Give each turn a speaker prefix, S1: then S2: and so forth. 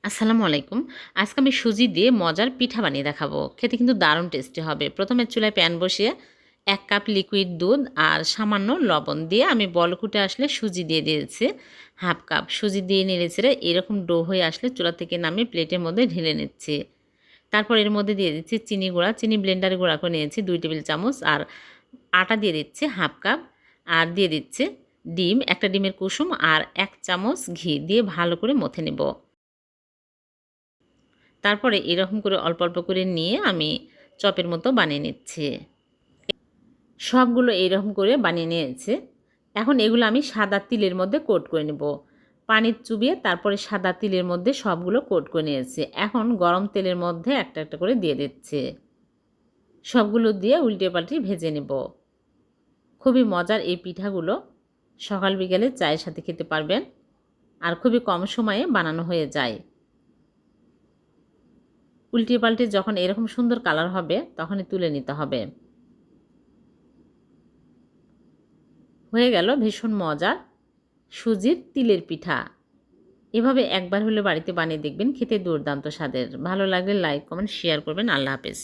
S1: আসসালামু আলাইকুম। আজকে আমি সুজি দিয়ে মজার পিঠা বানিয়ে দেখাবো। খেতে কিন্তু দারুণ টেস্টি হবে। প্রথমে চুলায় প্যান বসিয়ে ১ কাপ লিকুইড দুধ আর সামান্য লবণ দিয়ে আমি বলক উঠে আসলে সুজি দিয়ে দিয়েছি ১/২ কাপ। সুজি দিয়ে নেড়েচেড়ে এরকম ডো হয়ে আসলে চুলা থেকে নামিয়ে প্লেটের মধ্যে ঢেলে নিচ্ছি। তারপর এর মধ্যে দিয়ে দিচ্ছি চিনি গুঁড়া। চিনি ব্লেন্ডারে গুঁড়া করে নিয়েছি ২ টেবিল চামচ আর আটা দিয়ে দিচ্ছি ১/২ কাপ আর দিয়ে দিচ্ছি ডিম, একটা ডিমের কুসুম আর ১ চামচ ঘি দিয়ে ভালো করে মথে নেব। তারপরে এরকম করে অল্প অল্প করে নিয়ে আমি চপের মতো বানিয়ে নিচ্ছি। সবগুলো এরকম করে বানিয়ে নিয়েছি। এখন এগুলো আমি সাদা তিলের মধ্যে কোট করে নেব। পানি চুবিয়ে তারপরে সাদা তিলের মধ্যে সবগুলো কোট করে নিয়েছি। এখন গরম তেলের মধ্যে একটা একটা করে দিয়ে দিচ্ছি। সবগুলো দিয়ে উল্টে পাল্টে ভেজে নেব। খুবই মজার এই পিঠাগুলো সকাল বিকেলে চায়ের সাথে খেতে পারবেন আর খুবই কম সময়ে বানানো হয়ে যায়। উল্টে পাল্টে যখন এরকম সুন্দর কালার হবে তখনই তুলে নিতে হবে। হয়ে গেল ভীষণ মজার সুজির তিলের পিঠা। এভাবে একবার হলে বাড়িতে বানিয়ে দেখবেন, খেতে দুর্দান্ত স্বাদের। ভালো লাগলে লাইক, কমেন্ট, শেয়ার করবেন। আল্লাহ হাফেজ।